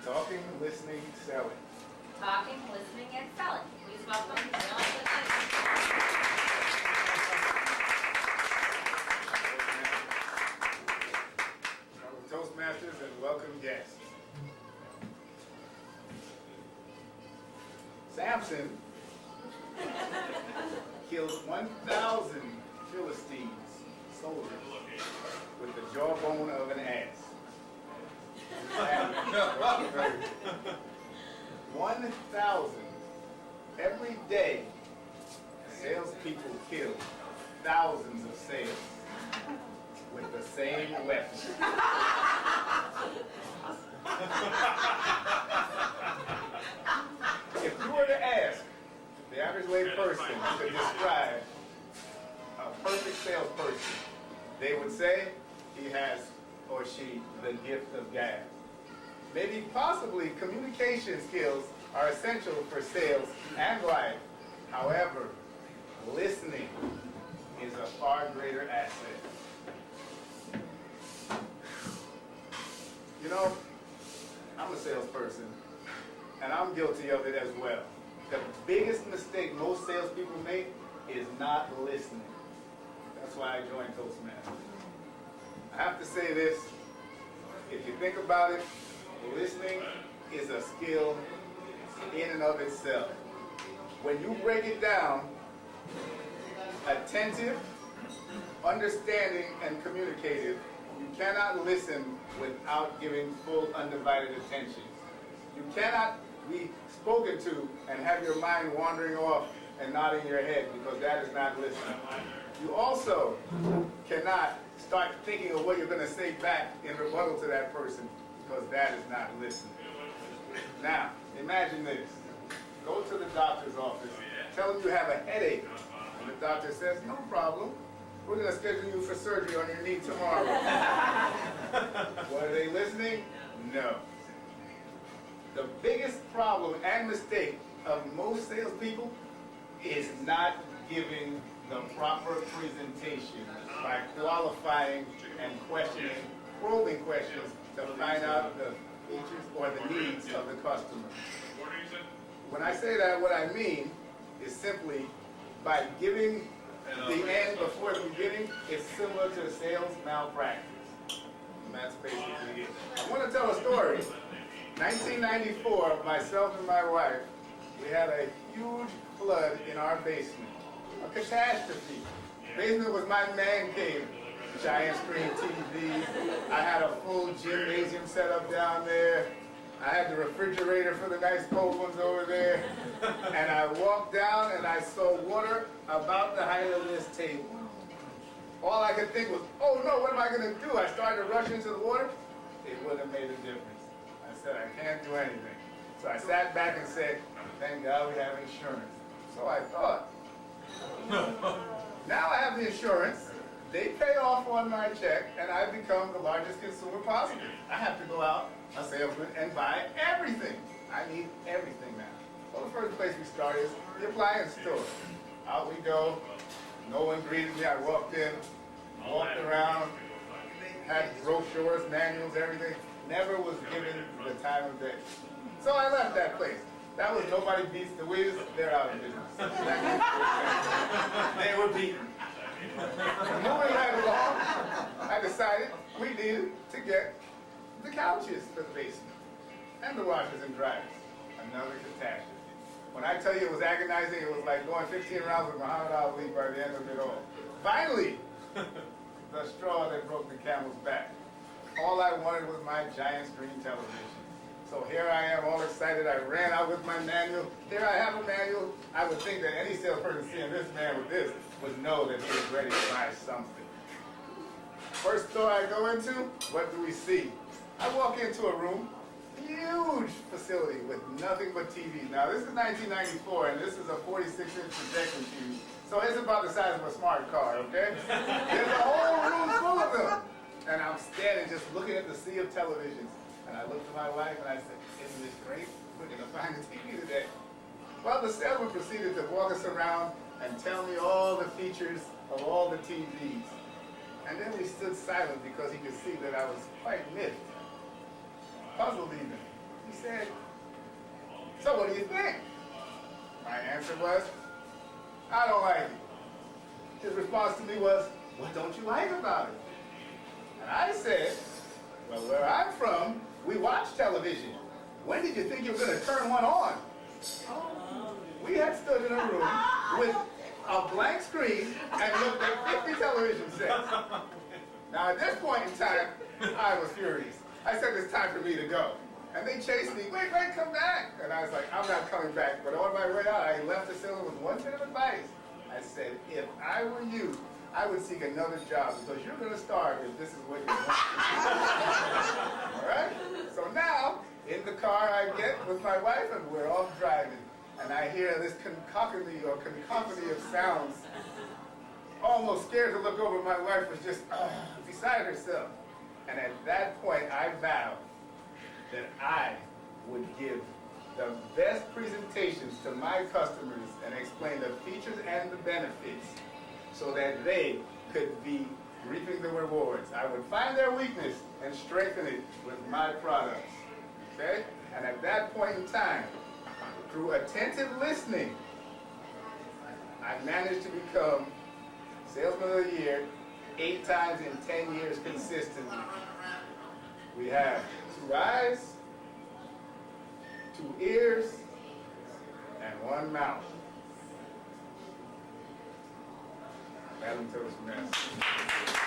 Talking, listening, selling. Talking, listening, and selling. Please welcome Dylan. Toastmasters and welcome guests. Samson killed 1,000 Philistines soldiers with the jawbone of an ass. 1,000. Every day, salespeople kill thousands of sales with the same weapon. If you were to ask the average lay person to describe a perfect salesperson, they would say he has or she the gift of gab. Maybe possibly communication skills are essential for sales and life. However, listening is a far greater asset. You know, I'm a salesperson, and I'm guilty of it as well. The biggest mistake most salespeople make is not listening. That's why I joined Toastmasters. I have to say this, if you think about it, listening is a skill in and of itself. When you break it down, attentive, understanding, and communicative, you cannot listen without giving full undivided attention. You cannot be spoken to and have your mind wandering off and nodding your head, because that is not listening. You also cannot start thinking of what you're going to say back in rebuttal to that person, because that is not listening. Now, imagine this. Go to the doctor's office, tell them you have a headache, and the doctor says, no problem. We're going to schedule you for surgery on your knee tomorrow. Were they listening? No. The biggest problem and mistake of most salespeople is not giving the proper presentation by qualifying and questioning, probing questions to find out the features or the needs of the customer. When I say that, what I mean is simply by giving the end before the beginning is similar to sales malpractice. And that's basically it. I want to tell a story. 1994, myself and my wife, we had a huge flood in our basement. A catastrophe. Basement was my man cave. Giant screen TV. I had a full gymnasium set up down there. I had the refrigerator for the nice cold ones over there. And I walked down and I saw water about the height of this table. All I could think was, oh no, what am I going to do? I started to rush into the water. It wouldn't have made a difference. I said, I can't do anything. So I sat back and said, thank God we have insurance. So I thought. Now I have the insurance. They pay off on my check, and I become the largest consumer possible. I have to go out, a salesman, and buy everything. I need everything now. So the first place we started is the appliance store. Out we go. No one greeted me. I walked in, walked around, had brochures, manuals, everything. Never was given the time of day. So I left that place. That was Nobody Beats the Wiz. They're out of business. They were beaten. Moving right along, I decided we needed to get the couches for the basement and the washers and dryers. Another catastrophe. When I tell you it was agonizing, it was like going 15 rounds with Muhammad Ali by the end of it all. Finally, the straw that broke the camel's back. All I wanted was my giant screen television. So here I am, all excited. I ran out with my manual. Here I have a manual. I would think that any salesperson seeing this man with this would know that he was ready to buy something. First store I go into, what do we see? I walk into a room, huge facility with nothing but TVs. Now this is 1994, and this is a 46-inch projection TV. So it's about the size of a smart car, okay? There's a whole room full of them. And I'm standing just looking at the sea of televisions. And I looked at my wife and I said, isn't this great? We're going to find a TV today. Well, the salesman proceeded to walk us around and tell me all the features of all the TVs. And then we stood silent because he could see that I was quite miffed, puzzled even. He said, so what do you think? My answer was, I don't like it. His response to me was, what don't you like about it? And I said, well, where I'm from, we watch television. When did you think you were going to turn one on? We had stood in a room with a blank screen and looked at 50 television sets. Now at this point in time, I was furious. I said, it's time for me to go. And they chased me, wait, come back. And I was like, I'm not coming back. But on my way out, I left the cinema with one bit of advice. I said, if I were you, I would seek another job because you're going to starve if this is what you want. All right? So now, in the car I get with my wife and we're off driving. And I hear this concacophony of sounds. Almost scared to look over. My wife was just beside herself. And at that point, I vowed that I would give the best presentations to my customers and explain the features and the benefits so that they could be reaping the rewards. I would find their weakness and strengthen it with my products. Okay? And at that point in time, through attentive listening, I managed to become Salesman of the Year 8 times in 10 years consistently. We have 2 eyes, 2 ears, and 1 mouth. Madam Toastmaster.